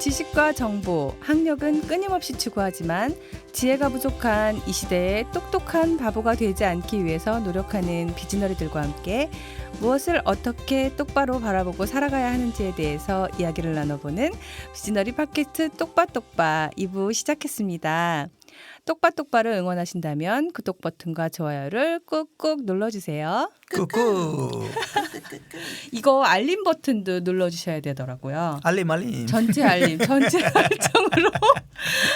지식과 정보, 학력은 끊임없이 추구하지만 지혜가 부족한 이 시대에 똑똑한 바보가 되지 않기 위해서 노력하는 비즈너리들과 함께 무엇을 어떻게 똑바로 바라보고 살아가야 하는지에 대해서 이야기를 나눠보는 비즈너리 팟캐스트 똑바똑바 2부 시작했습니다. 똑바똑바를 응원하신다면 구독 버튼과 좋아요를 꾹꾹 눌러주세요. 꾹꾹. 이거 알림 버튼도 눌러주셔야 되더라고요. 알림. 전체 알림, 전체 설정으로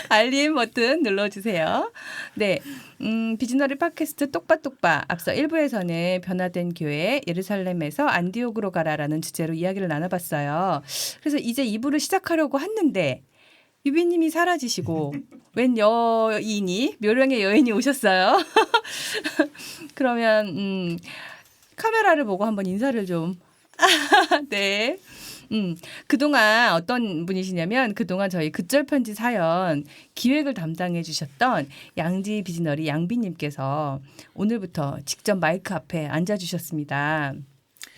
알림 버튼 눌러주세요. 네, 비즈너리 팟캐스트 똑바똑바 앞서 1부에서는 변화된 교회 예루살렘에서 안디옥으로 가라라는 주제로 이야기를 나눠봤어요. 그래서 이제 2부를 시작하려고 했는데 유비님이 사라지시고 웬 여인이 묘령의 여인이 오셨어요. 그러면 카메라를 보고 한번 인사를 좀. 네. 그동안 어떤 분이시냐면 그동안 저희 극절편지 사연 기획을 담당해 주셨던 양지 비즈너리 양비님께서 오늘부터 직접 마이크 앞에 앉아주셨습니다.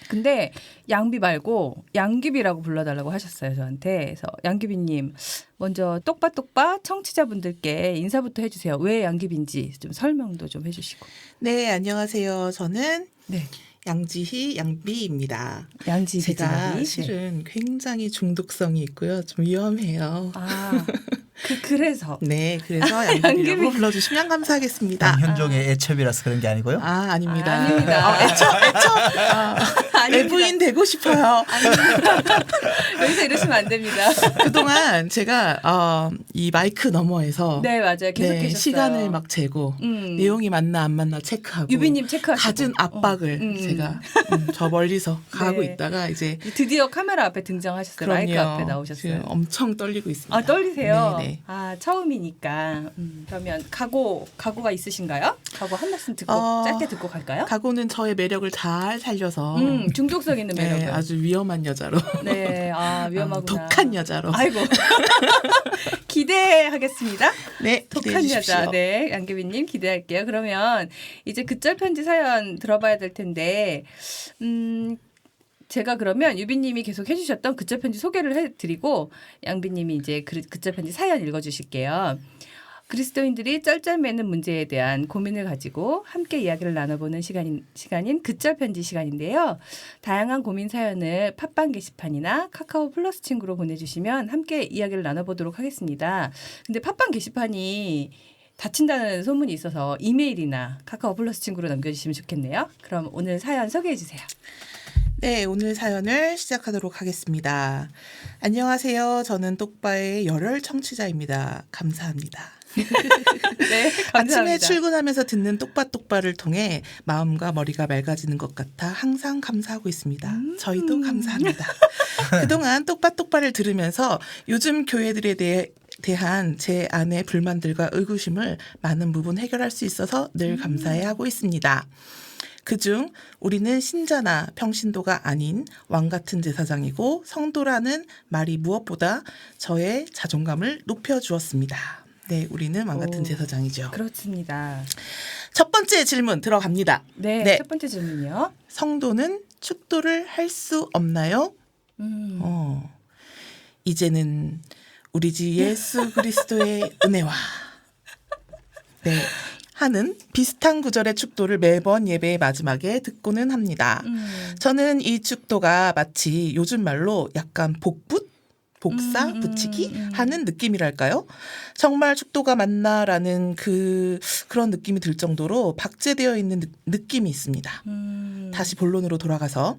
근데 양비 말고 양귀비라고 불러달라고 하셨어요, 저한테. 그래서 양귀비님 먼저 똑바똑바 청취자분들께 인사부터 해주세요. 왜 양귀비인지 좀 설명도 좀 해주시고. 네, 안녕하세요. 저는 네. 양지희 양비입니다. 양지 제가 비즈너리. 실은 굉장히 중독성이 있고요. 좀 위험해요. 아, 그래서. 네, 그래서 양비라고 불러주시면 감사하겠습니다. 현종의 애첩이라서 그런 게 아니고요. 아, 아닙니다. 아닙니다. 애첩. 애부인 되고 싶어요. 여기서 이러시면 안 됩니다. 그동안 제가 이 마이크 너머에서 네, 맞아요. 계속 네, 계셨어요. 시간을 막 재고 내용이 맞나 안 맞나 체크하고 유비님 체크하시고. 갖은 압박을 제가 저 멀리서 가고 네. 있다가 이제 드디어 카메라 앞에 등장하셨어요. 마이크 앞에 나오셨어요. 지금 엄청 떨리고 있습니다. 아, 떨리세요? 네네. 아, 처음이니까. 그러면 각오가 있으신가요? 각오 한 말씀 듣고 짧게 듣고 갈까요? 각오는 저의 매력을 잘 살려서 중독성 있는 매력을. 네, 아주 위험한 여자로 네, 위험하구나. 독한 여자로. 아이고. 기대하겠습니다. 네, 독한 기대해 여자. 주십시오. 네, 양귀비님 기대할게요. 그러면 이제 극절편지 사연 들어봐야 될 텐데, 제가 그러면 유비님이 계속 해주셨던 극절편지 소개를 해드리고 양비님이 이제 극절편지 사연 읽어주실게요. 그리스도인들이 쩔쩔매는 문제에 대한 고민을 가지고 함께 이야기를 나눠보는 시간인 극절편지 시간인데요. 다양한 고민 사연을 팟빵 게시판이나 카카오 플러스 친구로 보내주시면 함께 이야기를 나눠보도록 하겠습니다. 근데 팟빵 게시판이 닫힌다는 소문이 있어서 이메일이나 카카오 플러스 친구로 남겨주시면 좋겠네요. 그럼 오늘 사연 소개해 주세요. 네, 오늘 사연을 시작하도록 하겠습니다. 안녕하세요. 저는 똑바의 열혈 청취자입니다. 감사합니다. 네, 감사합니다. 아침에 출근하면서 듣는 똑바똑바를 통해 마음과 머리가 맑아지는 것 같아 항상 감사하고 있습니다. 저희도 감사합니다. 그동안 똑바똑바를 들으면서 요즘 교회들에 대한 제 안의 불만들과 의구심을 많은 부분 해결할 수 있어서 늘 감사해하고 있습니다. 그중 우리는 신자나 평신도가 아닌 왕 같은 제사장이고 성도라는 말이 무엇보다 저의 자존감을 높여주었습니다. 네, 우리는 왕 같은 제사장이죠. 그렇습니다. 첫 번째 질문 들어갑니다. 네, 첫 번째 질문이요. 성도는 축도를 할 수 없나요? 이제는 우리 주 예수 그리스도의 은혜와 네. 하는 비슷한 구절의 축도를 매번 예배의 마지막에 듣고는 합니다. 저는 이 축도가 마치 요즘 말로 약간 복사, 붙이기 하는 느낌이랄까요? 정말 축도가 맞나라는 그런 느낌이 들 정도로 박제되어 있는 느낌이 있습니다. 다시 본론으로 돌아가서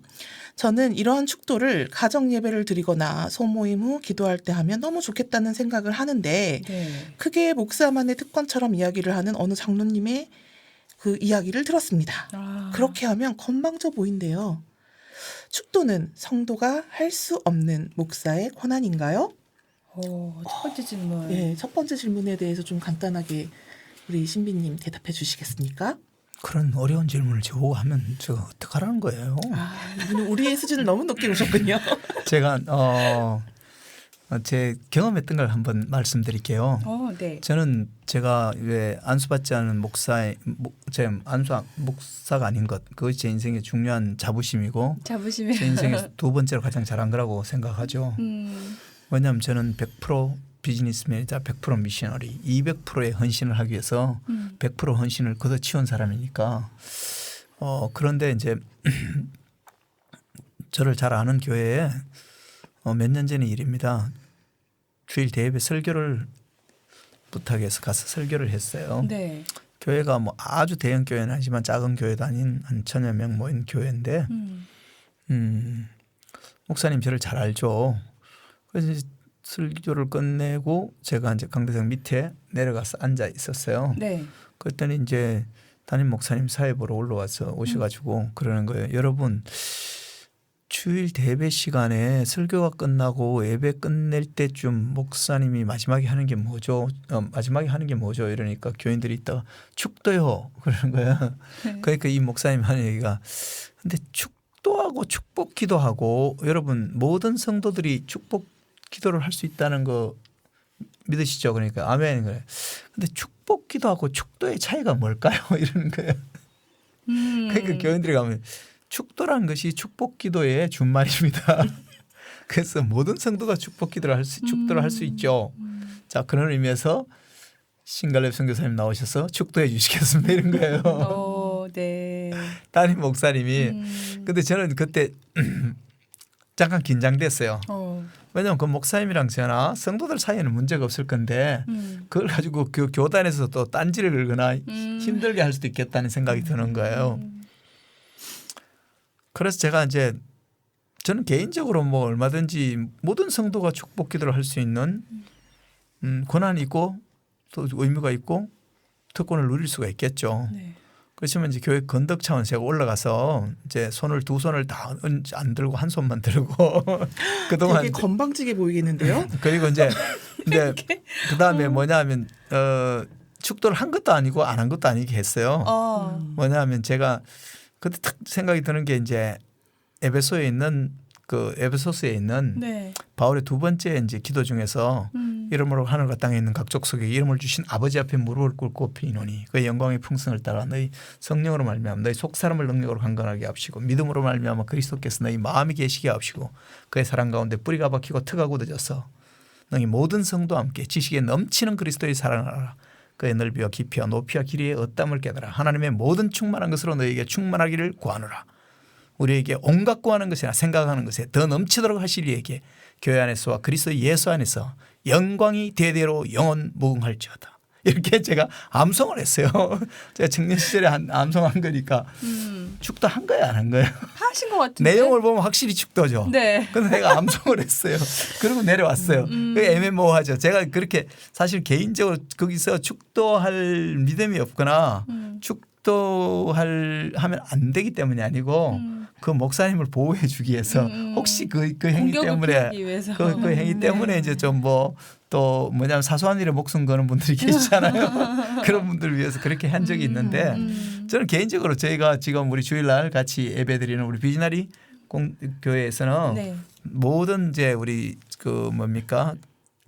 저는 이러한 축도를 가정 예배를 드리거나 소모임 후 기도할 때 하면 너무 좋겠다는 생각을 하는데 네. 크게 목사만의 특권처럼 이야기를 하는 어느 장로님의 그 이야기를 들었습니다. 그렇게 하면 건방져 보인대요. 축도는 성도가 할 수 없는 목사의 권한인가요? 첫 번째 질문. 네, 첫 번째 질문에 대해서 좀 간단하게 우리 신비님 대답해 주시겠습니까? 그런 어려운 질문을 저보고 하면 저 어떡하라는 거예요. 이분은 우리의 수준을 너무 높게 보셨군요. 제가 제 경험했던 걸 한번 말씀드릴게요. 네. 저는 제가 왜 안수받지 않은 제 목사가 아닌 것, 그것이 제 인생의 중요한 자부심이고 제 인생에서 두 번째로 가장 잘한 거라고 생각하죠. 왜냐하면 저는 100% 비즈니스맨이자 100% 미셔너리 200%의 헌신을 하기 위해서 100% 헌신을 걷어치운 사람이니까 그런데 이제 저를 잘 아는 교회에 몇 년 전의 일입니다. 주일 대예배 설교를 부탁해서 가서 설교를 했어요. 네. 교회가 뭐 아주 대형 교회는 아니지만 작은 교회도 아닌 한 1000여 명 모인 교회인데 목사님 저를 잘 알죠. 그래서 이제 설교를 끝내고 제가 이제 강대상 밑에 내려가서 앉아 있었어요. 네. 그랬더니 이제 담임 목사님 사회 보러 올라와서 오셔가지고 그러는 거예요. 여러분 주일 대배 시간에 설교가 끝나고 예배 끝낼 때쯤 목사님이 마지막에 하는 게 뭐죠? 마지막에 하는 게 뭐죠? 이러니까 교인들이 있다가 축도요 그러는 거야. 그러니까 이 목사님 하는 얘기가 근데 축도하고 축복 기도하고 여러분 모든 성도들이 축복 기도를 할 수 있다는 거 믿으시죠? 그러니까 아멘 그래. 근데 축복 기도하고 축도의 차이가 뭘까요? 이러는 거예요. 그러니까 교인들이 가면 축도란 것이 축복 기도의 준말입니다. 그래서 모든 성도가 축복 기도를 축도를 할 수 있죠. 자 그런 의미에서 신갈렙 선교사님 나오셔서 축도해 주시겠습니다 이런 거예요. 네. 담임 목사님이 근데 저는 그때 잠깐 긴장됐어요. 왜냐하면 그 목사님이랑 저나 성도들 사이에는 문제가 없을 건데 그걸 가지고 그 교단에서 또 딴지를 걸거나 힘들게 할 수도 있겠다는 생각이 드는 거예요. 그래서 제가 이제 저는 개인적으로 뭐 얼마든지 모든 성도가 축복 기도를 할 수 있는 권한이 있고 또 의무가 있고 특권을 누릴 수가 있겠죠. 네. 그렇지만 이제 교회 건덕 차원 제가 올라가서 이제 두 손을 다 안 들고 한 손만 들고 그동안 되게 건방지게 보이겠는데요. 그리고 이제 그다음에 뭐냐면 축도를 한 것도 아니고 안 한 것도 아니게 했어요. 뭐냐면 제가 그때 딱 생각이 드는 게 이제 에베소에 있는 그 에베소스에 있는 네. 바울의 두 번째 이제 기도 중에서 이름으로 하늘과 땅에 있는 각 족속에 이름을 주신 아버지 앞에 무릎을 꿇고 비노니 그의 영광의 풍성을 따라 너희 성령으로 말미암아 너희 속 사람을 능력으로 강건하게 하시고 믿음으로 말미암아 그리스도께서 너희 마음이 계시게 하시고 그의 사랑 가운데 뿌리가 박히고 트가 굳어져서 너희 모든 성도와 함께 지식에 넘치는 그리스도의 사랑을 알아 그의 넓이와 깊이와 높이와 길이의 어담을 깨달아 하나님의 모든 충만한 것으로 너희에게 충만하기를 구하노라. 우리에게 온갖 구하는 것이나 생각하는 것에 더 넘치도록 하실 이에게 교회 안에서와 그리스도 예수 안에서 영광이 대대로 영원 무궁할지어다. 이렇게 제가 암송을 했어요. 제가 청년 시절에 암송한 거니까 축도한 거예요, 안 한 거예요? 하신 것 같은데. 내용을 보면 확실히 축도죠. 네. 근데 내가 암송을 했어요. 그리고 내려왔어요. 그게 애매모호하죠. 제가 그렇게 사실 개인적으로 거기서 축도할 믿음이 없거나 축도하면 안 되기 때문이 아니고 그 목사님을 보호해 주기 위해서 혹시 그 행위 때문에 그 행위 때문에 이제 좀 뭐 또 뭐냐면 사소한 일에 목숨 거는 분들이 계시잖아요. 그런 분들을 위해서 그렇게 한 적이 있는데 저는 개인적으로 저희가 지금 우리 주일날 같이 예배드리는 우리 비즈나리 교회에서는 네. 모든 이제 우리 그 뭡니까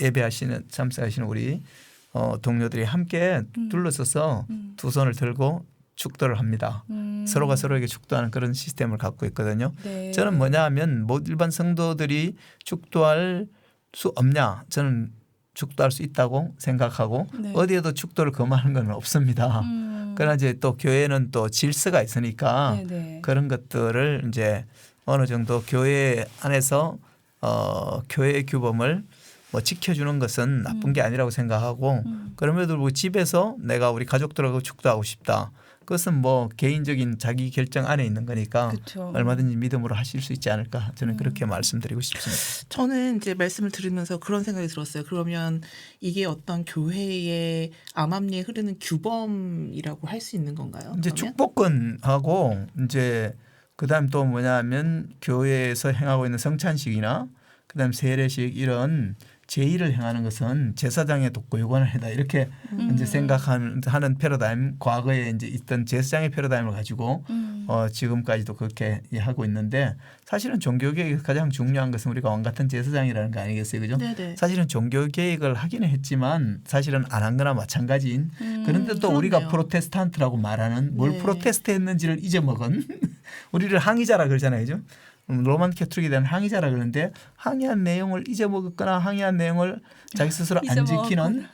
예배하시는 참석하시는 우리 동료들이 함께 둘러서서 두 손을 들고 축도를 합니다. 서로가 서로에게 축도하는 그런 시스템을 갖고 있거든요. 네. 저는 뭐냐 하면 뭐 일반 성도들이 축도할 수 없냐. 저는 축도할 수 있다고 생각하고 네. 어디에도 축도를 금하는 건 없습니다. 그러나 이제 또 교회는 또 질서가 있으니까 네네. 그런 것들을 이제 어느 정도 교회 안에서 교회의 규범을 뭐 지켜주는 것은 나쁜 게 아니라고 생각하고 그럼에도 불구하고 집에서 내가 우리 가족들하고 축도하고 싶다. 그것은 뭐 개인적인 자기 결정 안에 있는 거니까 그쵸. 얼마든지 믿음으로 하실 수 있지 않을까 저는 그렇게 말씀드리고 싶습니다. 저는 이제 말씀을 들으면서 그런 생각이 들었어요. 그러면 이게 어떤 교회의 암암리에 흐르는 규범이라고 할 수 있는 건가요? 이제 그러면? 축복권하고 이제 그다음 또 뭐냐면 교회에서 행하고 있는 성찬식이나 그다음 세례식 이런 제의를 행하는 것은 제사장의 독고에 관하다 이렇게 이제 생각하는 패러다임 과거에 이제 있던 제사장의 패러다임을 가지고 지금까지도 그렇게 하고 있는데 사실은 종교개혁에서 가장 중요한 것은 우리가 왕 같은 제사장이라는 거 아니겠어요, 그죠? 네네. 사실은 종교개혁을 하기는 했지만 사실은 안 한 거나 마찬가지인 그런데 또 우리가 그렇네요. 프로테스탄트라고 말하는 뭘 네. 프로테스트 했는지를 잊어먹은 우리를 항의자라 그러잖아요. 그죠? 로만 캐톨릭에 대한 항의자라 그러는데 항의한 내용을 잊어먹었거나 항의한 내용을 자기 스스로 안 지키는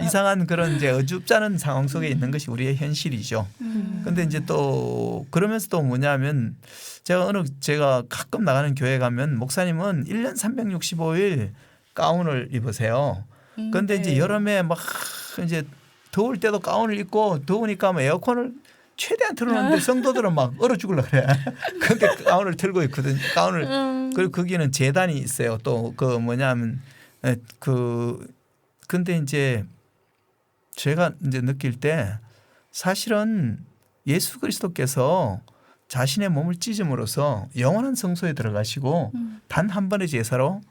이상한 그런 이제 어줍잖은 상황 속에 있는 것이 우리의 현실이죠. 그런데 이제 또 그러면서 또 뭐냐면 제가 가끔 나가는 교회 가면 목사님은 1년 365일 가운을 입으세요. 그런데 이제 여름에 막 이제 더울 때도 가운을 입고 더우니까 뭐 에어컨을 최대한 틀어놓는데 성도들은 막 얼어 죽으려고 그래. 그렇게 가운을 틀고 있거든요. 가운을. 그리고 거기는 제단이 있어요. 또 그 뭐냐면 근데 이제 제가 이제 느낄 때 사실은 예수 그리스도께서 자신의 몸을 찢음으로써 영원한 성소에 들어가시고 단 한 번의 제사로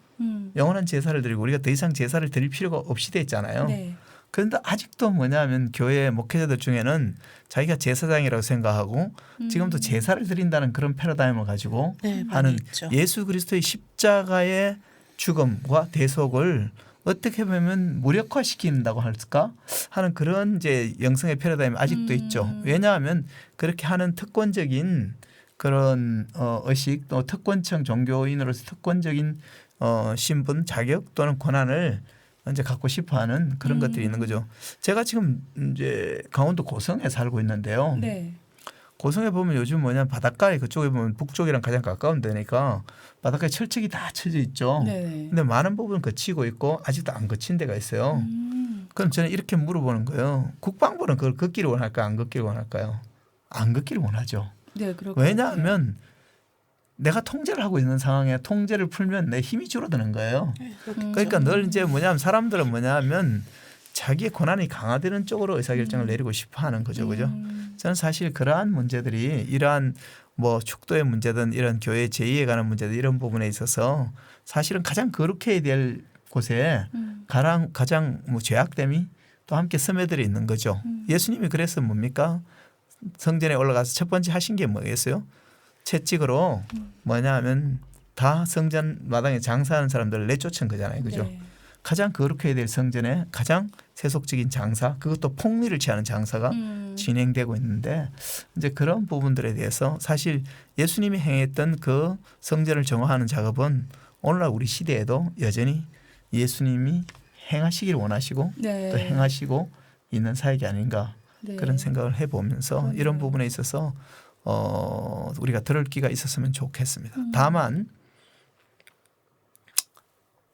영원한 제사를 드리고 우리가 더 이상 제사를 드릴 필요가 없이 됐잖아요. 네. 그런데 아직도 뭐냐면 교회 목회자들 중에는 자기가 제사장이라고 생각하고 지금도 제사를 드린다는 그런 패러다임을 가지고 네, 많이 하는 있죠. 예수 그리스도의 십자가의 죽음과 대속을 어떻게 보면 무력화시킨다고 할까 하는 그런 이제 영성의 패러다임이 아직도 있죠. 왜냐하면 그렇게 하는 특권적인 그런 의식 또 특권층 종교인으로서 특권적인 신분 자격 또는 권한을 이제 갖고 싶어하는 그런 것들이 있는 거죠. 제가 지금 이제 강원도 고성에 살고 있는데요. 네. 고성에 보면 요즘 뭐냐 바닷가에 그쪽에 보면 북쪽이랑 가장 가까운 데니까 바닷가에 철책이 다 쳐져 있죠. 네. 근데 많은 부분 거치고 있고 아직도 안 거친 데가 있어요. 그럼 저는 이렇게 물어보는 거예요. 국방부는 그걸 걷기를 원할까요? 안 걷기를 원할까요? 안 걷기를 원하죠. 네, 그렇군요. 왜냐하면 내가 통제를 하고 있는 상황에 통제를 풀면 내 힘이 줄어드는 거예요. 그러니까 늘 이제 뭐냐면 사람들은 뭐냐면 자기의 권한이 강화되는 쪽으로 의사결정을 내리고 싶어하는 거죠, 그죠? 저는 사실 그러한 문제들이 이러한 뭐 축도의 문제든 이런 교회 제의에 관한 문제든 이런 부분에 있어서 사실은 가장 거룩해야 될 곳에 가장 뭐 죄악됨이 또 함께 스며들어 있는 거죠. 예수님이 그래서 뭡니까? 성전에 올라가서 첫 번째 하신 게 뭐겠어요? 채찍으로 뭐냐면 다 성전 마당에 장사하는 사람들을 내쫓은 거잖아요. 그죠? 네. 가장 거룩해야 될 성전에 가장 세속적인 장사 그것도 폭리를 취하는 장사가 진행되고 있는데 이제 그런 부분들에 대해서 사실 예수님이 행했던 그 성전을 정화하는 작업은 오늘날 우리 시대에도 여전히 예수님이 행하시기를 원하시고 네. 또 행하시고 있는 사역이 아닌가 네. 그런 생각을 해보면서 그러네요. 이런 부분에 있어서 우리가 들을 기가 있었으면 좋겠습니다. 다만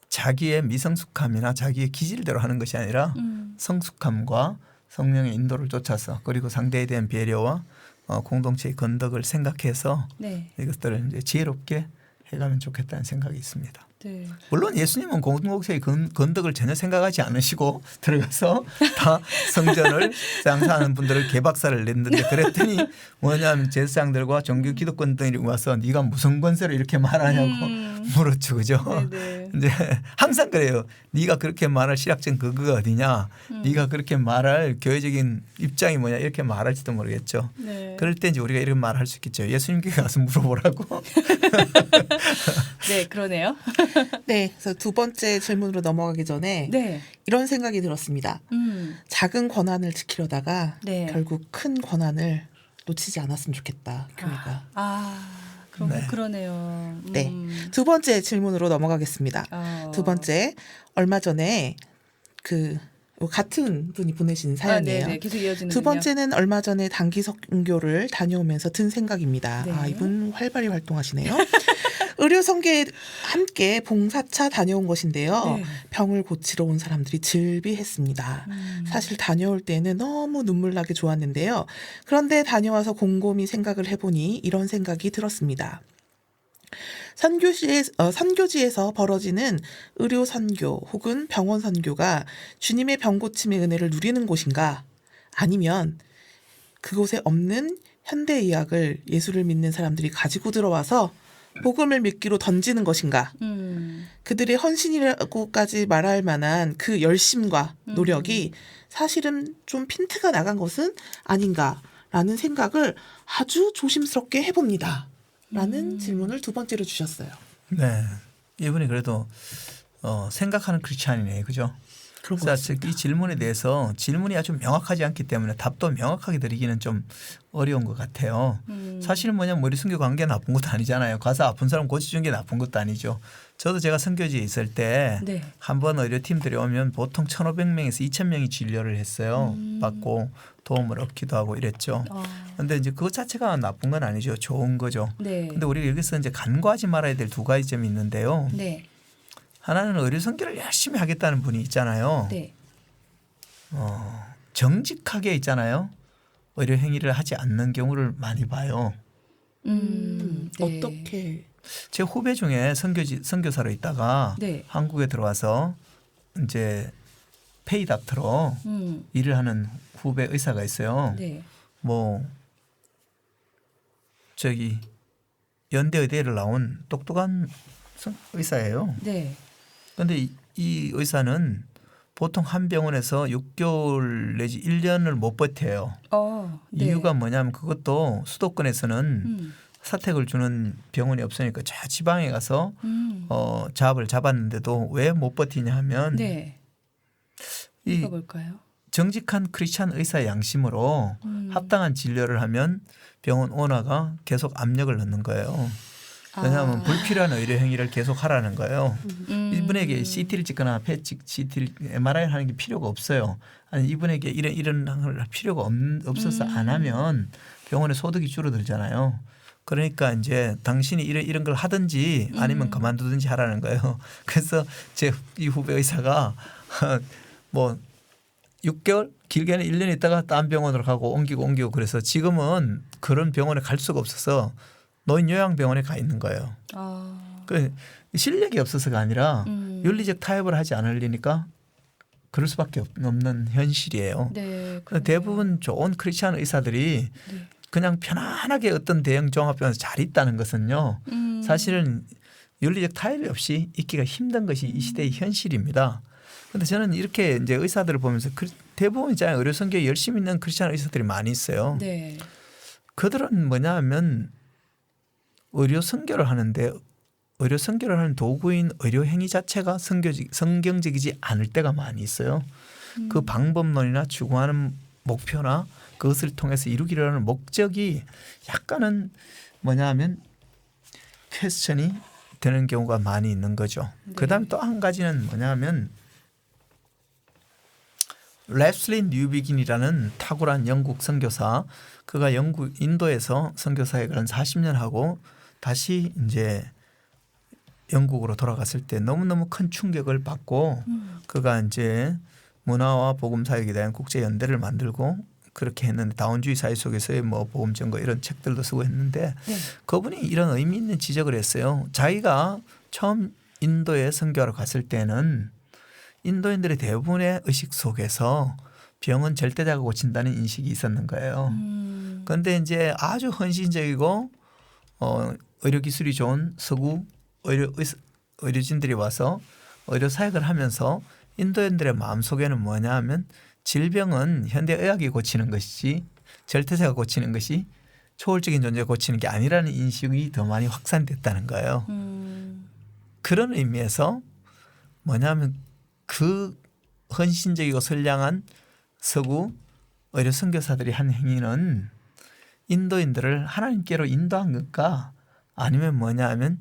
자기의 미성숙함이나 자기의 기질대로 하는 것이 아니라 성숙함과 성령의 인도를 쫓아서 그리고 상대에 대한 배려와 공동체의 건덕을 생각해서 네. 이것들을 이제 지혜롭게 해가면 좋겠다는 생각이 있습니다. 네. 물론 예수님은 공동체의 건덕을 전혀 생각하지 않으시고 들어가서 다 성전을 장사하는 분들을 개박살을 냈는데 그랬더니 뭐냐면 제사장들과 종교 기득권들이 와서 네가 무슨 권세로 이렇게 말하냐고 물었죠. 그죠? 네네. 이제 항상 그래요. 네가 그렇게 말할 실학적 근거가 어디냐. 네가 그렇게 말할 교회적인 입장이 뭐냐 이렇게 말할지도 모르겠죠. 네. 그럴 때 이제 우리가 이런 말을 할 수 있겠죠. 예수님께 가서 물어보라고. 네, 그러네요. 네, 그래서 두 번째 질문으로 넘어가기 전에 네. 이런 생각이 들었습니다. 작은 권한을 지키려다가 네. 결국 큰 권한을 놓치지 않았으면 좋겠다. 교회가. 네. 그러네요. 네, 두 번째 질문으로 넘어가겠습니다. 두 번째, 얼마 전에 그 같은 분이 보내신 사연이에요. 네, 계속 이어지는. 두 번째는 얼마 전에 단기 선교를 다녀오면서 든 생각입니다. 네. 이분 활발히 활동하시네요. 의료 선교에 함께 봉사차 다녀온 것인데요. 네. 병을 고치러 온 사람들이 즐비했습니다. 사실 다녀올 때는 너무 눈물 나게 좋았는데요. 그런데 다녀와서 곰곰이 생각을 해보니 이런 생각이 들었습니다. 선교지에서 벌어지는 의료 선교 혹은 병원 선교가 주님의 병 고침의 은혜를 누리는 곳인가? 아니면 그곳에 없는 현대의학을 예수를 믿는 사람들이 가지고 들어와서 복음을 믿기로 던지는 것인가? 그들의 헌신이라고까지 말할 만한 그 열심과 노력이 사실은 좀 핀트가 나간 것은 아닌가라는 생각을 아주 조심스럽게 해봅니다. 라는 질문을 두 번째로 주셨어요. 네. 이분이 그래도 생각하는 크리스찬이네. 그죠? 그런 것 그래서 같습니다. 이 질문에 대해서 질문이 아주 명확하지 않기 때문에 답도 명확하게 드리기는 좀 어려운 것 같아요. 사실은 뭐냐면 우리 선교 관계 나쁜 것도 아니잖아요. 가서 아픈 사람 고쳐주는 게 나쁜 것도 아니죠. 저도 제가 선교지에 있을 때 네. 한번 의료팀들이 오면 보통 1,500명에서 2,000명이 진료를 했어요. 받고 도움을 얻기도 하고 이랬죠. 그런데 이제 그것 자체가 나쁜 건 아니죠. 좋은 거죠. 네. 근데 우리가 여기서 이제 간과하지 말아야 될 두 가지 점이 있는데요. 네. 하나는 의료 선교를 열심히 하겠다는 분이 있잖아요. 네. 정직하게 있잖아요. 의료 행위를 하지 않는 경우를 많이 봐요. 네. 어떻게 제 후배 중에 선교사로 있다가 네. 한국에 들어와서 이제 페이닥터로 일을 하는 후배 의사가 있어요. 네. 뭐 저기 연대 의대를 나온 똑똑한 의사예요. 네. 그런데 이 의사는 보통 한 병원에서 6개월 내지 1년을 못 버텨요. 네. 이유가 뭐냐면 그것도 수도권에서는 사택을 주는 병원이 없으니까 저 지방에 가서 잡을 잡았는데도 왜 못 버티냐 하면 네. 이 이거 뭘까요? 정직한 크리스찬 의사의 양심으로 합당한 진료를 하면 병원 오너가 계속 압력을 넣는 거예요. 왜냐하면 불필요한 의료 행위를 계속 하라는 거예요. 이분에게 CT를 찍거나 PET CT를 MRI를 하는 게 필요가 없어요. 아니 이분에게 이런 걸 할 필요가 없어서 안 하면 병원의 소득이 줄어들잖아요. 그러니까 이제 당신이 이런 걸 하든지 아니면 그만두든지 하라는 거예요. 그래서 제 이 후배 의사가 뭐 6개월 길게는 1년 있다가 딴 병원으로 가고 옮기고 그래서 지금은 그런 병원에 갈 수가 없어서 노인 요양병원에 가 있는 거예요. 그 실력이 없어서가 아니라 윤리적 타협을 하지 않으려니까 그럴 수밖에 없는 현실이에요. 네. 대부분 좋은 크리스찬 의사들이 네. 그냥 편안하게 어떤 대형 종합병원에서 잘 있다는 것은요. 사실은 윤리적 타협이 없이 있기가 힘든 것이 이 시대의 현실입니다. 그런데 저는 이렇게 이제 의사들을 보면서 대부분 있잖아요. 의료 선교에 열심히 있는 크리스찬 의사들이 많이 있어요. 네. 그들은 뭐냐 하면 의료 선교를 하는데 의료 선교를 하는 도구인 의료 행위 자체가 성경적이지 않을 때가 많이 있어요. 그 방법론이나 추구하는 목표나 그것을 통해서 이루기로 하는 목적이 약간은 뭐냐 하면 퀘스천이 되는 경우가 많이 있는 거죠. 네. 그다음에 또 한 가지는 뭐냐 하면 랩슬린 뉴비긴이라는 탁월한 영국 선교사, 그가 인도에서 선교사역을 한 40년 하고 다시 이제 영국으로 돌아갔을 때 너무너무 큰 충격을 받고 그가 이제 문화와 복음 사역에 대한 국제 연대를 만들고 그렇게 했는데 다원주의 사회 속에서의 뭐 복음 전거 이런 책들도 쓰고 했는데 네. 그분이 이런 의미 있는 지적을 했어요. 자기가 처음 인도에 선교하러 갔을 때는 인도인들의 대부분의 의식 속에서 병은 절대자가 고친다는 인식이 있었는 거예요. 그런데 이제 아주 헌신적이고 의료 기술이 좋은 서구 의료진들이 와서 의료 사역을 하면서 인도인들의 마음속에는 뭐냐 하면 질병은 현대의학이 고치는 것이지 절대자가 고치는 것이 초월적인 존재가 고치는 게 아니라는 인식이 더 많이 확산됐다는 거예요. 그런 의미에서 뭐냐 하면 그 헌신적이고 선량한 서구 의료 선교사들이 한 행위는 인도인들을 하나님께로 인도한 것과 아니면 뭐냐 하면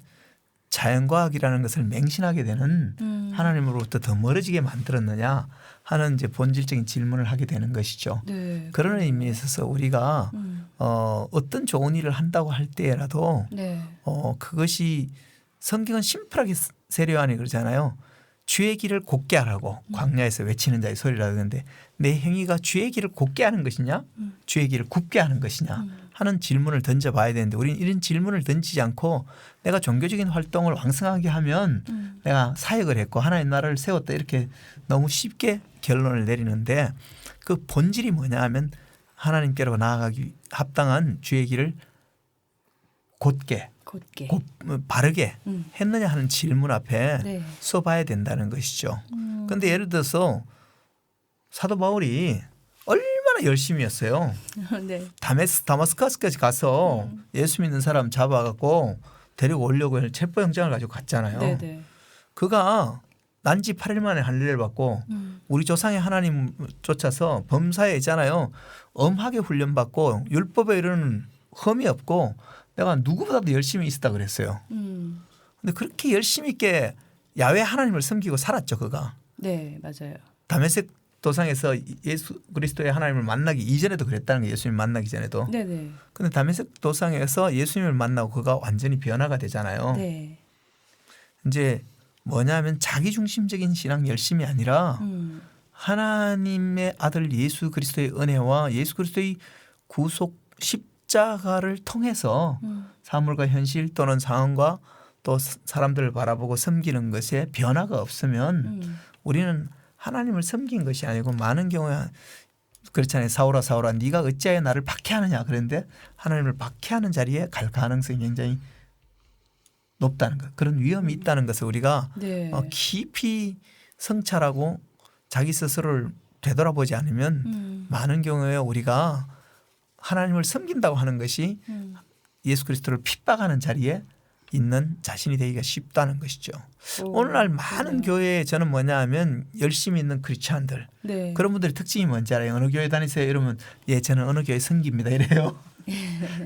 자연과학이라는 것을 맹신하게 되는 하나님으로부터 더 멀어지게 만들었느냐 하는 이제 본질적인 질문을 하게 되는 것이죠. 네. 그런 의미에 있어서 우리가 어떤 좋은 일을 한다고 할 때라도 네. 그것이 성경은 심플하게 세례요한이 그러잖아요. 주의 길을 곧게 하라고 광야에서 외치는 자의 소리라 하는데 내 행위가 주의 길을 곧게 하는 것이냐 주의 길을 굽게 하는 것이냐 하는 질문을 던져봐야 되는데 우리는 이런 질문을 던지지 않고 내가 종교적인 활동을 왕성하게 하면 내가 사역을 했고 하나님 나라를 세웠다 이렇게 너무 쉽게 결론을 내리는데 그 본질이 뭐냐 하면 하나님께로 나아가기 합당한 주의 길을 곧게 바르게 했느냐 하는 질문 앞에 네. 써봐야 된다는 것이죠. 그런데 예를 들어서 사도 바울이 얼마나 열심히 했어요. 네. 다마스커스까지 가서 예수 믿는 사람 잡아갖고 데리고 오려고 체포영장을 가지고 갔잖아요. 네. 네. 그가 난지 8일 만에 할례를 받고 우리 조상의 하나님 쫓아서 범사에 있잖아요. 엄하게 훈련받고 율법에 이르는 흠이 없고 내가 누구보다도 열심히 있었다 그랬어요. 근데 그렇게 열심히 있게 야훼 하나님을 섬기고 살았죠. 그가. 네, 맞아요. 다메섹 도상에서 예수 그리스도의 하나님을 만나기 이전에도 그랬다는 게 예수님 만나기 전에도. 네네. 근데 다메섹 도상에서 예수님을 만나고 그가 완전히 변화가 되잖아요. 네. 이제 뭐냐면 자기중심적인 신앙 열심이 아니라 하나님의 아들 예수 그리스도의 은혜와 예수 그리스도의 구속 십자가를 통해서 사물과 현실 또는 상황과 또 사람들을 바라보고 섬기는 것에 변화가 없으면 우리는 하나님을 섬긴 것이 아니고 많은 경우에 그렇잖아요. 사울아 사울아 네가 어찌하여 나를 박해하느냐 그런데 하나님을 박해하는 자리에 갈 가능성이 굉장히 높다는 것. 그런 위험이 있다는 것을 우리가 네. 깊이 성찰하고 자기 스스로를 되돌아보지 않으면 많은 경우에 우리가 하나님을 섬긴다고 하는 것이 예수 그리스도를 핍박하는 자리에 있는 자신이 되기가 쉽다는 것이죠. 오늘날 많은 교회에 저는 뭐냐 하면 열심히 있는 크리스찬들 네. 그런 분들의 특징이 뭔지 알아요. 어느 교회 다니세요? 이러면 예 저는 어느 교회 섬깁니다 이래요.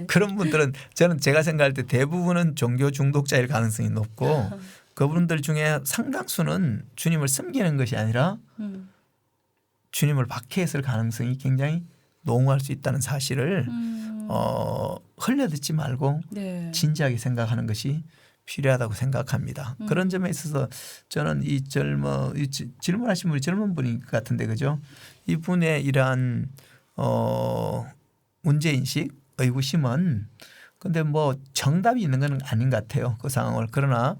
그런 분들은 저는 제가 생각할 때 대부분은 종교 중독자일 가능성이 높고 그분들 중에 상당수는 주님을 섬기는 것이 아니라 주님을 박해했을 가능성이 굉장히 농후할 수 있다는 사실을 흘려듣지 말고 네. 진지하게 생각하는 것이 필요하다고 생각합니다. 그런 점에 있어서 저는 이 질문하신 분이 젊은 분인 것 같은데 그죠? 이분의 이러한 문제인식, 의구심은 근데 뭐 정답이 있는 건 아닌 것 같아요. 그 상황을. 그러나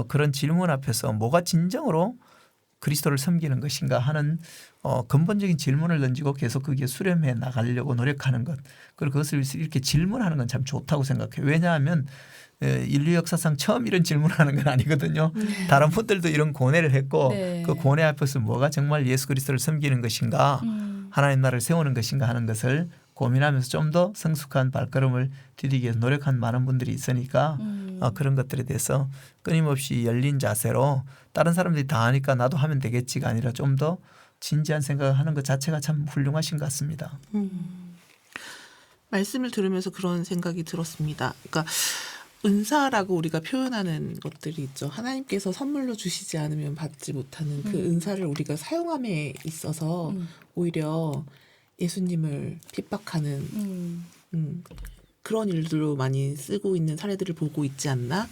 그런 질문 앞에서 뭐가 진정으로 그리스도를 섬기는 것인가 하는 근본적인 질문을 던지고 계속 그게 수렴해 나가려고 노력하는 것. 그리고 그것을 이렇게 질문하는 건 참 좋다고 생각해요. 왜냐하면 인류 역사상 처음 이런 질문을 하는 건 아니거든요. 다른 분들도 이런 고뇌를 했고 네. 그 고뇌 앞에서 뭐가 정말 예수 그리스도를 섬기는 것인가 하나님 나라를 세우는 것인가 하는 것을 고민하면서 좀 더 성숙한 발걸음을 디디기 위해서 노력한 많은 분들이 있으니까 그런 것들에 대해서 끊임없이 열린 자세로 다른 사람들이 다 하니까 나도 하면 되겠지가 아니라 좀 더 진지한 생각을 하는 것 자체가 참 훌륭하신 것 같습니다. 말씀을 들으면서 그런 생각이 들었습니다. 그러니까 은사라고 우리가 표현하는 것들이 있죠. 하나님께서 선물로 주시지 않으면 받지 못하는 그 은사를 우리가 사용함에 있어서 오히려 예수님을 핍박하는 그런 일들로 많이 쓰고 있는 사례들을 보고 있지 않나?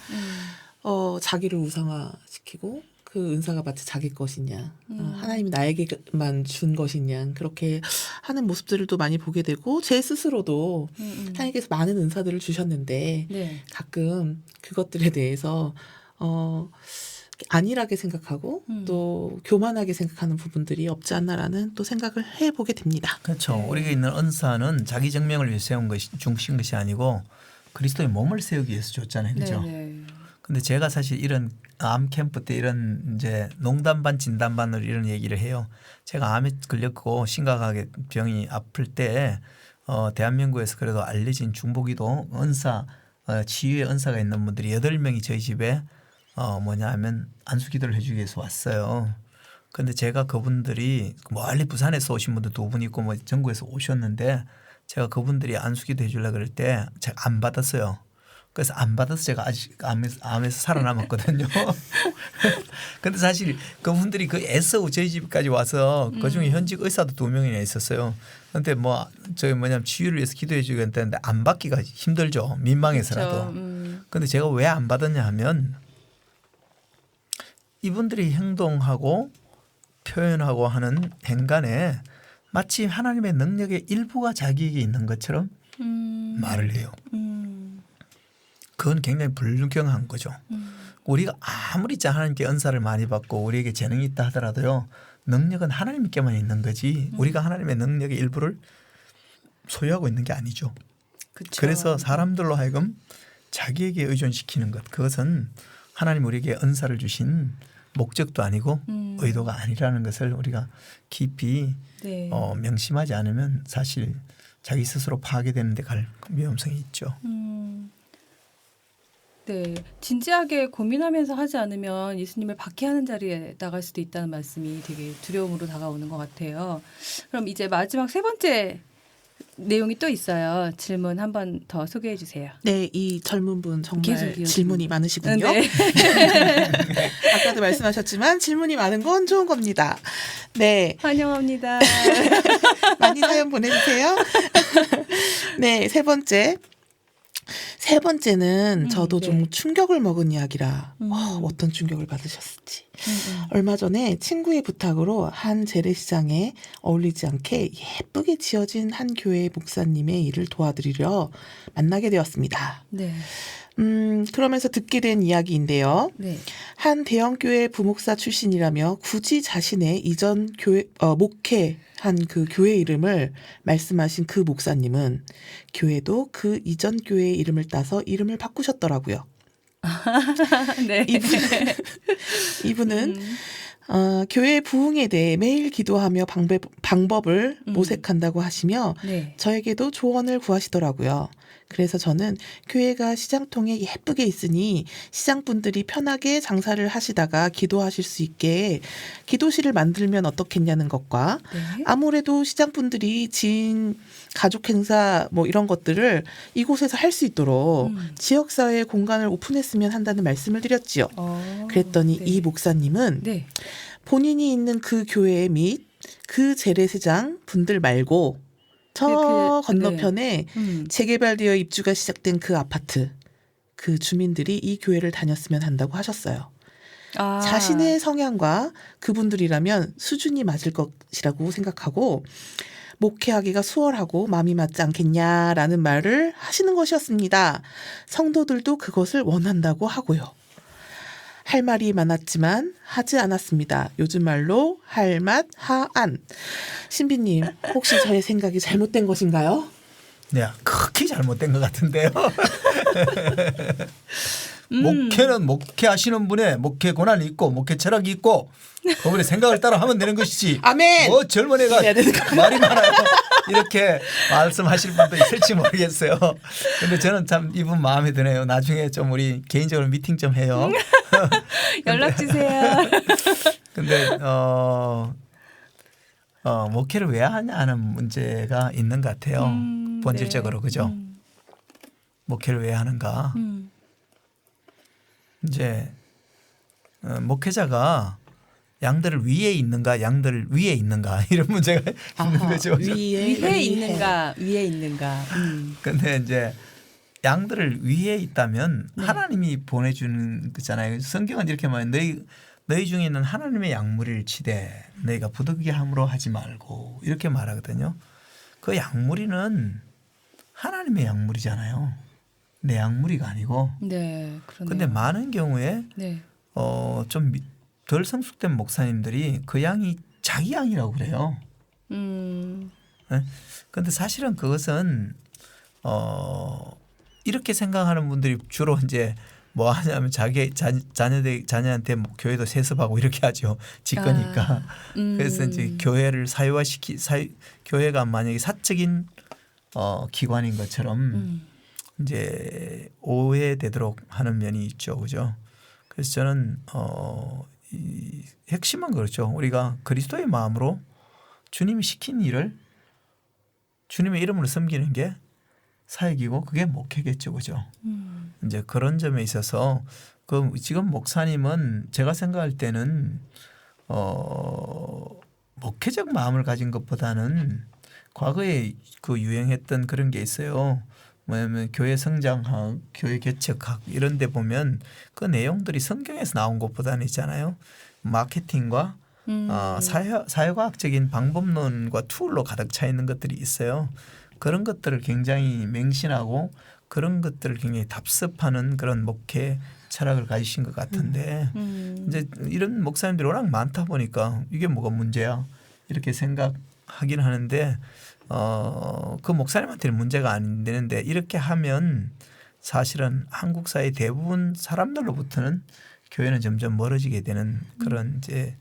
자기를 우상화시키고 그 은사가 마치 자기 것이냐, 하나님이 나에게만 준 것이냐 그렇게 하는 모습들을 또 많이 보게 되고 제 스스로도 하나님께서 많은 은사들을 주셨는데 네. 가끔 그것들에 대해서 안일하게 생각하고 또 교만하게 생각하는 부분들이 없지 않나라는 또 생각을 해보게 됩니다. 그렇죠. 네. 우리가 있는 은사는 자기 정명을 위해 세운 것이 중심 것이 아니고 그리스도의 몸을 세우기 위해서 줬잖아요. 그렇죠. 네. 근데 제가 사실 이런 암 캠프 때 이런 이제 농담 반 진담 반으로 이런 얘기를 해요. 제가 암에 걸렸고 심각하게 병이 아플 때 대한민국에서 그래도 알려진 중보기도 은사 치유의 은사가 있는 분들이 8명이 저희 집에 뭐냐 하면 안수기도를 해주기 위해서 왔어요. 그런데 제가 그분들이 멀리 부산에서 오신 분도 2분 있고 뭐 전국에서 오셨는데 제가 그분들이 안수기도 해주려고 그럴 때 제가 안 받았어요. 그래서 안 받아서 제가 아직 암에서 살아남았거든요. 근데 사실 그분들이 그 애써 저희 집까지 와서 그중에 현직 의사도 2명이나 있었어요. 근데 뭐 저기 뭐냐면 치유를 위해서 기도해 주겠다 했는데 안 받기가 힘들죠. 민망해서라도. 근데 제가 왜 안 받았냐 하면 이분들이 행동하고 표현하고 하는 행간에 마치 하나님의 능력의 일부가 자기에게 있는 것처럼 말을 해요. 그건 굉장히 불경한 거죠. 우리가 아무리 하나님께 은사를 많이 받고 우리에게 재능이 있다 하더라도요. 능력은 하나님께만 있는 거지 우리가 하나님의 능력의 일부를 소유하고 있는 게 아니죠. 그쵸. 그래서 사람들로 하여금 자기에게 의존시키는 것 그것은 하나님 우리에게 은사를 주신 목적도 아니고 의도가 아니라는 것을 우리가 깊이 네. 명심하지 않으면 사실 자기 스스로 파괴되는 데 갈 위험성이 있죠. 네, 진지하게 고민하면서 하지 않으면 예수님을 박해하는 자리에 나갈 수도 있다는 말씀이 되게 두려움으로 다가오는 것 같아요. 그럼 이제 마지막 세 번째 내용이 또 있어요. 질문 한 번 더 소개해 주세요. 네, 이 젊은 분 정말 계속 이어집니다. 질문이 많으시군요. 네. 아까도 말씀하셨지만 질문이 많은 건 좋은 겁니다. 네, 환영합니다. 많이 사연 보내주세요. 네, 세 번째는 저도 네. 좀 충격을 먹은 이야기라 음. 어떤 충격을 받으셨을지. 얼마 전에 친구의 부탁으로 한 재래시장에 어울리지 않게 예쁘게 지어진 한 교회 목사님의 일을 도와드리려 만나게 되었습니다. 네. 그러면서 듣게 된 이야기인데요. 네. 한 대형교회 부목사 출신이라며 굳이 자신의 이전 교회, 목회한 그 교회 이름을 말씀하신 그 목사님은 교회도 그 이전 교회의 이름을 따서 이름을 바꾸셨더라고요. 네. 이분은 교회 부흥에 대해 매일 기도하며 방법을 모색한다고 하시며 네. 저에게도 조언을 구하시더라고요. 그래서 저는 교회가 시장통에 예쁘게 있으니 시장분들이 편하게 장사를 하시다가 기도하실 수 있게 기도실을 만들면 어떻겠냐는 것과 네. 아무래도 시장분들이 지인 가족 행사 뭐 이런 것들을 이곳에서 할 수 있도록 지역사회의 공간을 오픈했으면 한다는 말씀을 드렸지요. 그랬더니 네. 이 목사님은 네. 본인이 있는 그 교회 및 그 재래시장 분들 말고 저 그, 건너편에 네. 재개발되어 입주가 시작된 그 아파트 그 주민들이 이 교회를 다녔으면 한다고 하셨어요. 아. 자신의 성향과 그분들이라면 수준이 맞을 것이라고 생각하고 목회하기가 수월하고 마음이 맞지 않겠냐라는 말을 하시는 것이었습니다. 성도들도 그것을 원한다고 하고요. 할 말이 많았지만 하지 않았습니다. 요즘 말로 할 맛 하안. 신비님, 혹시 저의 생각이 잘못된 것인가요? 네, 크게 잘못된 것 같은데요. 목회는 목회하시는 분의 목회 권한이 있고 목회 철학이 있고 그분의 생각을 따라 하면 되는 것이지. 아멘. 뭐 젊은 애가 말이 많아요. 이렇게 말씀하실 분도 있을지 모르겠어요. 근데 저는 참 이분 마음에 드네요. 나중에 좀 우리 개인적으로 미팅 좀 해요. 연락 주세요. 근데 목회를 왜 하냐는 문제가 있는 것 같아요. 본질적으로 네. 그죠? 목회를 왜 하는가? 이제 목회자가 양들을 위에 있는가, 양들 위에 있는가 이런 문제가 있는 거죠. 위에 있는가, 위에 있는가. 근데 이제 양들을 위에 있다면 네. 하나님이 보내주는 거잖아요. 성경은 이렇게 말해요. 너희 중에 있는 하나님의 양무리를 치되 너희가 부득이게 함으로 하지 말고 이렇게 말하거든요. 그 양무리는 하나님의 양무리잖아요. 내 양무리가 아니고. 네, 그러네요. 근데 많은 경우에 네. 좀 덜 성숙된 목사님들이 그 양이 자기 양이라고 그래요. 그런데 사실은 그것은 이렇게 생각하는 분들이 주로 이제 뭐 하냐면 자기 자녀한테 뭐 교회도 세습하고 이렇게 하죠. 직거니까. 그래서 이제 교회를 교회가 만약에 사적인 기관인 것처럼 이제 오해되도록 하는 면이 있죠, 그죠? 그래서 저는 이 핵심은 그렇죠. 우리가 그리스도의 마음으로 주님이 시킨 일을 주님의 이름으로 섬기는 게 사역이고 그게 목회겠죠, 그죠? 이제 그런 점에 있어서 그 지금 목사님은 제가 생각할 때는 목회적 마음을 가진 것보다는 과거에 그 유행했던 그런 게 있어요. 뭐냐면 교회 성장학, 교회 개척학 이런 데 보면 그 내용들이 성경에서 나온 것보다는 있잖아요. 마케팅과 사회과학적인 방법론과 툴로 가득 차 있는 것들이 있어요. 그런 것들을 굉장히 맹신하고 그런 것들을 굉장히 답습하는 그런 목회 철학을 가지신 것 같은데 이제 이런 목사님들이 워낙 많다 보니까 이게 뭐가 문제야 이렇게 생각하긴 하는데 그 목사님한테는 문제가 안 되는데 이렇게 하면 사실은 한국 사회 대부분 사람들로부터는 교회는 점점 멀어지게 되는 그런 이제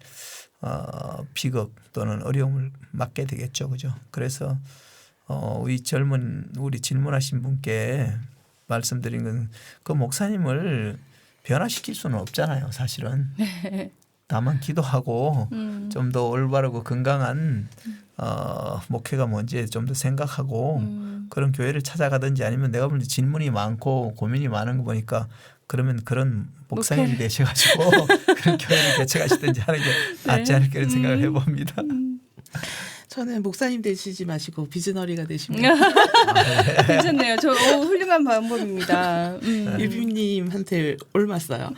비극 또는 어려움을 맞게 되겠죠, 그죠? 그래서 우리 질문하신 분께 말씀드린 건 그 목사님을 변화시킬 수는 없잖아요, 사실은. 다만 기도하고 좀 더 올바르고 건강한 목회가 뭔지 좀 더 생각하고 그런 교회를 찾아가든지 아니면 내가 볼 때 질문이 많고 고민이 많은 거 보니까 그러면 그런 목사님이 되셔가지고 그런 교회를 개척하시든지 하는 게 낫지 않을까 이런 생각을 해봅니다. 저는 목사님 되시지 마시고 비즈너리가 되시면 괜찮네요. 저 훌륭한 방법입니다. 유비님한테 옮았어요.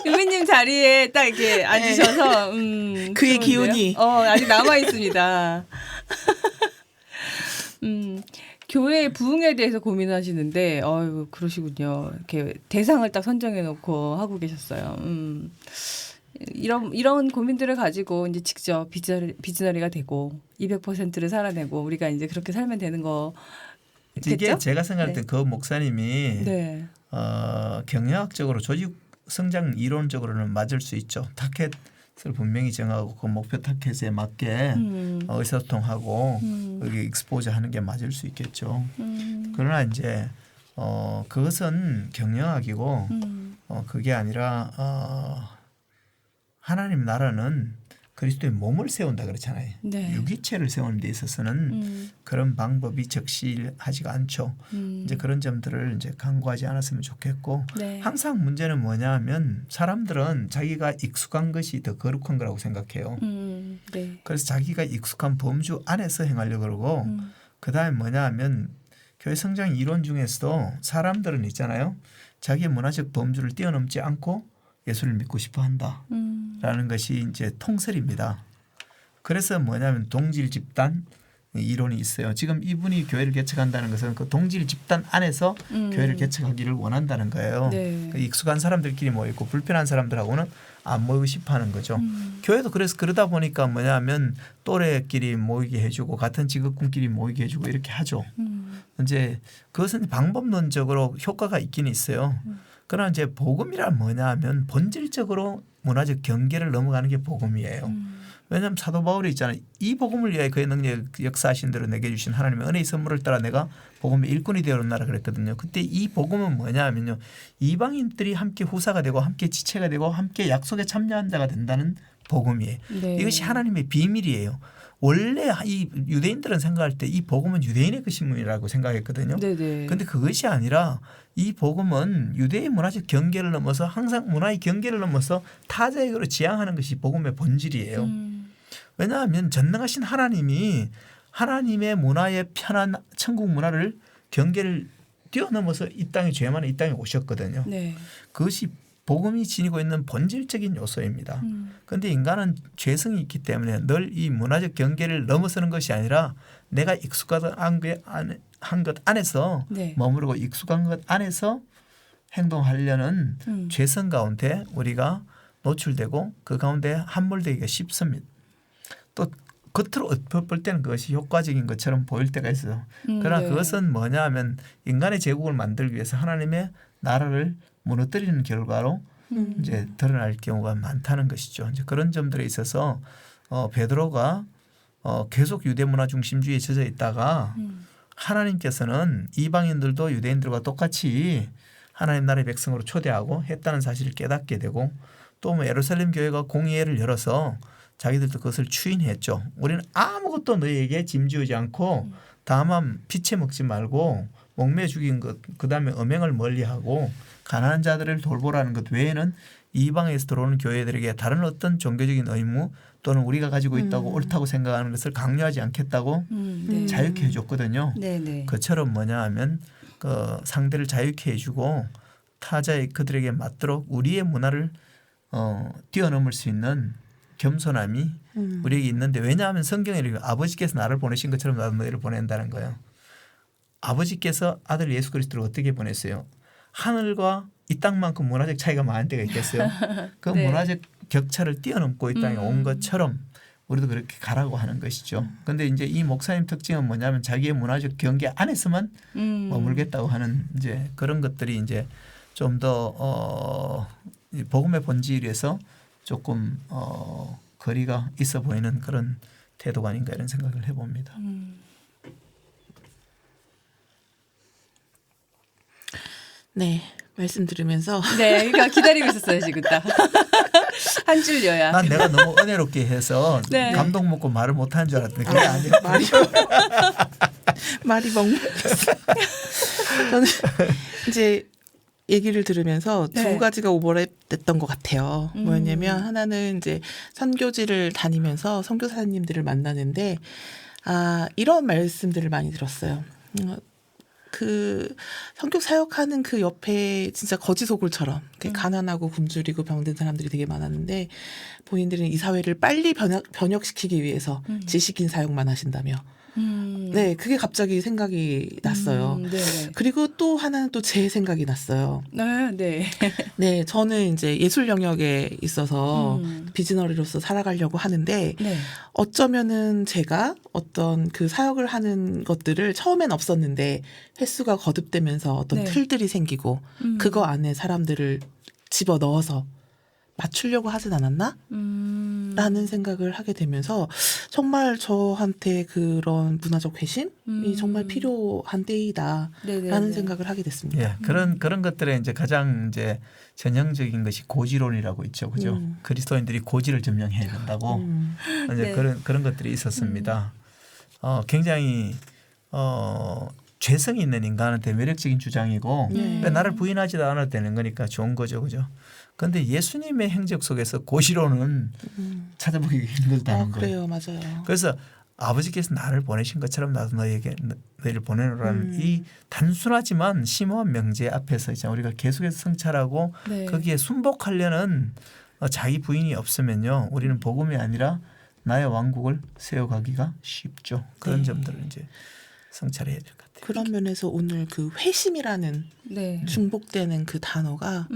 유미님 자리에 딱 이렇게 앉으셔서 그의 좋은데요? 기운이. 아직 남아 있습니다. 교회의 부흥에 대해서 고민하시는데, 그러시군요. 이렇게 대상을 딱 선정해 놓고 하고 계셨어요. 이런 고민들을 가지고 이제 직접 비즈너리가 되고 200%를 살아내고 우리가 이제 그렇게 살면 되는 거. 이게 제가 생각할 때 그 목사님이 네. 경영학적으로 조직 성장 이론적으로는 맞을 수 있죠. 타켓을 분명히 정하고 그 목표 타켓에 맞게 의사소통하고 여기 익스포즈하는 게 맞을 수 있겠죠. 그러나 이제 그것은 경영학이고 그게 아니라 하나님 나라는 그리스도의 몸을 세운다 그렇잖아요. 네. 유기체를 세우는 데 있어서는 그런 방법이 적실하지가 않죠. 이제 그런 점들을 이제 강구하지 않았으면 좋겠고 네. 항상 문제는 뭐냐하면 사람들은 자기가 익숙한 것이 더 거룩한 거라고 생각해요. 네. 그래서 자기가 익숙한 범주 안에서 행하려고 그러고 그다음에 뭐냐하면 교회 성장 이론 중에서도 사람들은 있잖아요. 자기의 문화적 범주를 뛰어넘지 않고 예수를 믿고 싶어 한다라는 것이 이제 통설입니다. 그래서 뭐냐면 동질 집단 이론이 있어요. 지금 이분이 교회를 개척한다는 것은 그 동질 집단 안에서 교회를 개척하기를 원한다는 거예요. 네. 그 익숙한 사람들끼리 모이고 불편한 사람들하고는 안 모이고 싶어하는 거죠. 교회도 그래서 그러다 보니까 뭐냐면 또래끼리 모이게 해주고 같은 직업군끼리 모이게 해주고 이렇게 하죠. 이제 그것은 방법론적으로 효과가 있긴 있어요. 그러나 이제 복음이란 뭐냐하면 본질적으로 문화적 경계를 넘어가는 게 복음이에요. 왜냐하면 사도 바울이 있잖아요. 이 복음을 위하여 그의 능력 역사하신 대로 내게 주신 하나님의 은혜의 선물을 따라 내가 복음의 일꾼이 되었나라 그랬거든요. 그때 이 복음은 뭐냐하면요. 이방인들이 함께 후사가 되고 함께 지체가 되고 함께 약속에 참여한 자가 된다는 복음이에요. 네. 이것이 하나님의 비밀이에요. 원래 이 유대인들은 생각할 때 이 복음은 유대인의 그 신문이라고 생각했거든요. 네네. 그런데 그것이 아니라 이 복음은 유대의 문화적 경계를 넘어서 항상 문화의 경계를 넘어서 타자에게로 지향하는 것이 복음의 본질이에요. 왜냐하면 전능하신 하나님이 하나님의 문화에 편한 천국 문화를 경계를 뛰어넘어서 이 땅에 죄 많은 이 땅에 오셨거든요. 네. 그것이 복음이 지니고 있는 본질적인 요소입니다. 그런데 인간은 죄성이 있기 때문에 늘 이 문화적 경계를 넘어서는 것이 아니라 내가 익숙한 것 안에서 네. 머무르고 익숙한 것 안에서 행동하려는 죄성 가운데 우리가 노출되고 그 가운데 함몰되기가 쉽습니다. 또 겉으로 볼 때는 그것이 효과적인 것처럼 보일 때가 있어요. 그러나 네. 그것은 뭐냐 하면 인간의 제국을 만들기 위해서 하나님의 나라를 무너뜨리는 결과로 이제 드러날 경우가 많다는 것이죠. 이제 그런 점들에 있어서 베드로가 계속 유대 문화 중심주의에 젖어 있다가 하나님께서는 이방인들도 유대인들과 똑같이 하나님 나라의 백성으로 초대하고 했다는 사실을 깨닫게 되고 또 뭐 예루살렘 교회가 공의회를 열어서 자기들도 그것을 추인했죠. 우리는 아무것도 너희에게 짐지우지 않고 다만 피채 먹지 말고 목매 죽인 것 그다음에 음행을 멀리하고 가난한 자들을 돌보라는 것 외에는 이방에서 들어오는 교회들에게 다른 어떤 종교적인 의무 또는 우리가 가지고 있다고 옳다고 생각하는 것을 강요하지 않겠다고 네. 자유케 해줬거든요. 네네. 그처럼 뭐냐 하면 그 상대를 자유케 해주고 타자의 그들에게 맞도록 우리의 문화를 뛰어넘을 수 있는 겸손함이 우리에게 있는데 왜냐하면 성경에 이렇게 아버지께서 나를 보내신 것처럼 나도 너희를 보낸다는 거예요. 아버지께서 아들 예수 그리스도를 어떻게 보냈어요? 하늘과 이 땅만큼 문화적 차이가 많은 데가 있겠어요. 그 네. 문화적 격차를 뛰어넘고 이 땅에 온 것처럼 우리도 그렇게 가라고 하는 것이죠. 그런데 이제 이 목사님 특징은 뭐냐면 자기의 문화적 경계 안에서만 머물겠다고 하는 이제 그런 것들이 이제 좀 더 복음의 본질에서 조금 거리가 있어 보이는 그런 태도가 아닌가 이런 생각을 해봅니다. 네, 말씀 들으면서 네, 그러니까 기다리고 있었어요 지금 딱. 한 줄여야. 난 내가 너무 은혜롭게 해서 네. 감동 먹고 말을 못하는 줄 알았더니 그게 아니야. 말이 먹먹했어. 저는 이제 얘기를 들으면서 네. 두 가지가 오버랩됐던 것 같아요. 뭐였냐면 하나는 이제 선교지를 다니면서 선교사님들을 만나는데 이런 말씀들을 많이 들었어요. 그 성격 사역하는 그 옆에 진짜 거지 소굴처럼 가난하고 굶주리고 병든 사람들이 되게 많았는데 본인들은 이 사회를 빨리 번역시키기 위해서 지식인 사역만 하신다며. 네, 그게 갑자기 생각이 났어요. 네. 그리고 또 하나는 또 제 생각이 났어요. 네. 네, 저는 이제 예술 영역에 있어서 비즈너리로서 살아가려고 하는데 네. 어쩌면은 제가 어떤 그 사역을 하는 것들을 처음엔 없었는데 횟수가 거듭되면서 어떤 네. 틀들이 생기고 그거 안에 사람들을 집어 넣어서 맞추려고 하진 않았나? 라는 생각을 하게 되면서 정말 저한테 그런 문화적 회심이 정말 필요한 때이다라는 네네네. 생각을 하게 됐습니다. 예, 그런 것들에 이제 가장 이제 전형적인 것이 고지론이라고 있죠, 그죠? 그리스도인들이 고지를 점령해야 된다고 이제 네. 그런 것들이 있었습니다. 굉장히 죄성이 있는 인간한테 매력적인 주장이고 네. 나를 부인하지도 않아도 되는 거니까 좋은 거죠, 그죠? 그런데 예수님의 행적 속에서 고시론은 찾아보기 힘들다는 거예요. 그래요, 맞아요. 그래서 아버지께서 나를 보내신 것처럼 나도 너희를 보내노라는 이 단순하지만 심오한 명제 앞에서 이제 우리가 계속해서 성찰하고 네. 거기에 순복하려는 자기 부인이 없으면요, 우리는 복음이 아니라 나의 왕국을 세워가기가 쉽죠. 그런 네. 점들을 이제 성찰해야 될 것 같아요. 그런 면에서 오늘 그 회심이라는 네. 중복되는 그 단어가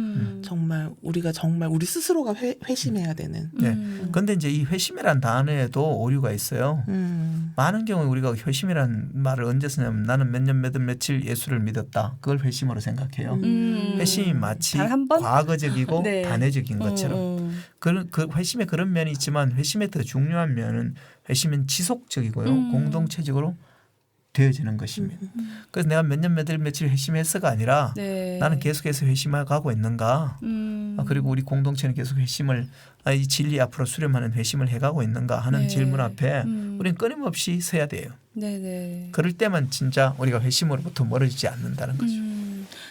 정말 우리가 정말 우리 스스로가 회심해야 되는. 네. 그런데 이제 이 회심이란 단어에도 오류가 있어요. 많은 경우 우리가 회심이란 말을 언제 쓰냐면 나는 몇 년 며칠 예수를 믿었다. 그걸 회심으로 생각해요. 회심이 마치 단한 번? 과거적이고 네. 단회적인 것처럼 그 회심에 그런 면이 있지만 회심의 더 중요한 면은 회심은 지속적이고요. 공동체적으로 되어지는 것입니다. 그래서 내가 몇 년 며칠 회심했어가 아니라 네. 나는 계속해서 회심해 가고 있는가. 그리고 우리 공동체는 계속 회심을 이 진리 앞으로 수렴하는 회심을 해가고 있는가 하는 네. 질문 앞에 우리는 끊임없이 서야 돼요. 네네. 그럴 때만 진짜 우리가 회심으로부터 멀어지지 않는다는 거죠.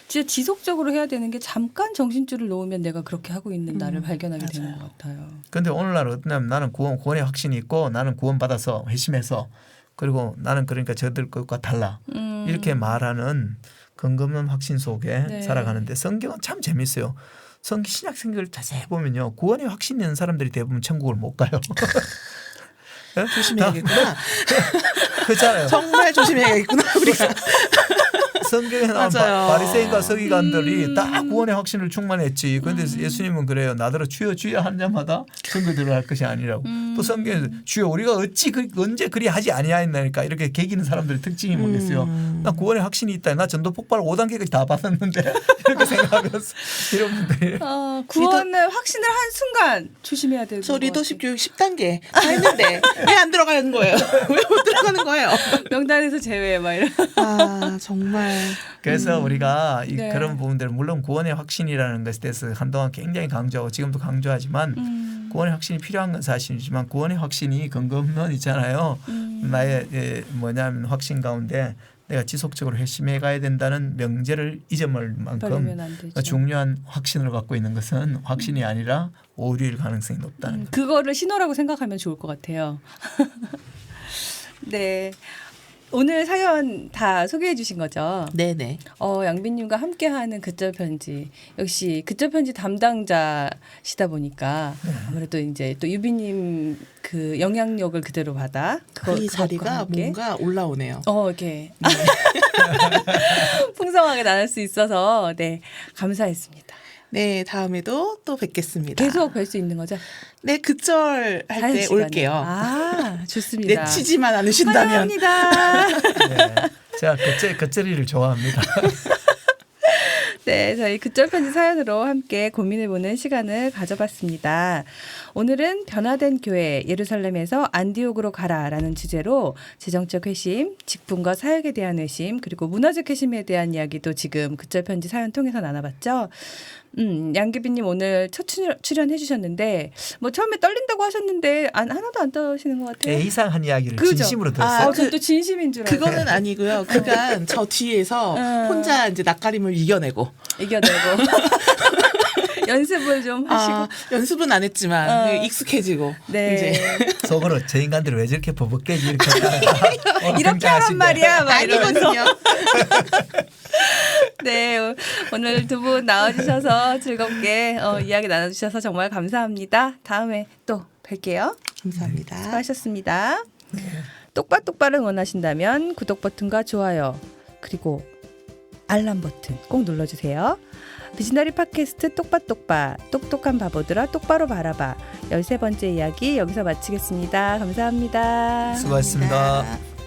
진짜 지속적으로 해야 되는 게 잠깐 정신줄을 놓으면 내가 그렇게 하고 있는 나를 발견하게 되는 것 같아요. 그런데 오늘날 어떠냐면 나는 구원의 확신이 있고 나는 구원받아서 회심해서 그리고 나는 그러니까 저들 것과 달라 이렇게 말하는 근거 없는 확신 속에 네. 살아가는데 성경은 참 재밌어요. 신약 성경을 자세히 보면요, 구원의 확신 있는 사람들이 대부분 천국을 못 가요. 조심해야겠구나. 그렇잖아요. 정말 조심해야겠구나 우리가. 성경에 나온 맞아요. 바리새인과 서기관들이 다 구원의 확신을 충만했지. 그런데 예수님은 그래요. 나더러 주여 주여 한 자마다 천국에 들어갈 것이 아니라고. 또 성경에서 주여 우리가 언제 그리 하지 아니하였나니까 이렇게 개기는 사람들의 특징이 뭐겠어요. 나 구원의 확신이 있다. 나 전도 폭발 5단계까지 다 받았는데 이렇게 생각하면서 이런 분들이. 구원을 확신을 한 순간 조심해야 되고. 저 리더십 교육 10단계 다 했는데 왜 안 들어가는 거예요? 왜 못 들어가는 거예요? 명단에서 제외 막 이런. 정말. 그래서 우리가 네. 그런 부분들 물론 구원의 확신이라는 것에 대해서 한동안 굉장히 강조하고 지금도 강조하지만 구원의 확신이 필요한 건 사실이지만 구원의 확신이 근거 없는 있잖아요. 나의 뭐냐면 확신 가운데 내가 지속적으로 회심해 가야 된다는 명제를 잊어버릴 만큼 버리면 안 되죠. 중요한 확신을 갖고 있는 것은 확신이 아니라 오류일 가능성이 높다는 거죠. 그거를 신호라고 생각하면 좋을 것 같아요. 네. 오늘 사연 다 소개해 주신 거죠? 네네. 양빈님과 함께하는 그절 편지 역시 그절 편지 담당자시다 보니까 아무래도 이제 또 유빈님 그 영향력을 그대로 받아 이 자리가 뭔가 올라오네요. 이렇게 풍성하게 나눌 수 있어서 네 감사했습니다. 네, 다음에도 또 뵙겠습니다. 계속 뵐 수 있는 거죠? 네, 그절 할 때 시간에. 올게요. 좋습니다. 내치지만 않으신다면. 환영합니다. 네. 제가 겉절이를 좋아합니다. 네, 저희 그절편지 사연으로 함께 고민해보는 시간을 가져봤습니다. 오늘은 변화된 교회 예루살렘에서 안디옥으로 가라라는 주제로 재정적 회심, 직분과 사역에 대한 회심, 그리고 문화적 회심에 대한 이야기도 지금 그절편지 사연 통해서 나눠봤죠. 양규빈님 오늘 첫 출연해 주셨는데 뭐 처음에 떨린다고 하셨는데 하나도 안 떠시는 것 같아요. 이상한 이야기를 그죠? 진심으로 들었어요. 저는 또 진심인 줄 알고. 그거는 아니고요. 그간 저 뒤에서 혼자 이제 낯가림을 이겨내고 이겨내고 연습을 좀 하시고. 연습은 안 했지만 어. 익숙해지고 네. 이제 속으로 저 인간들을 왜 저렇게 버벅대지 이렇게 이렇게 하란 말이야. 막 이러면서. 아니거든요. 네, 오늘 두 분 나와주셔서 즐겁게 이야기 나눠주셔서 정말 감사합니다. 다음에 또 뵐게요. 감사합니다. 수고하셨습니다. 똑바똑바를 원하신다면 구독 버튼과 좋아요 그리고 알람 버튼 꼭 눌러주세요. 비즈너리 팟캐스트 똑바똑바 똑똑한 바보들아 똑바로 바라봐 13번째 이야기 여기서 마치겠습니다. 감사합니다. 수고하셨습니다.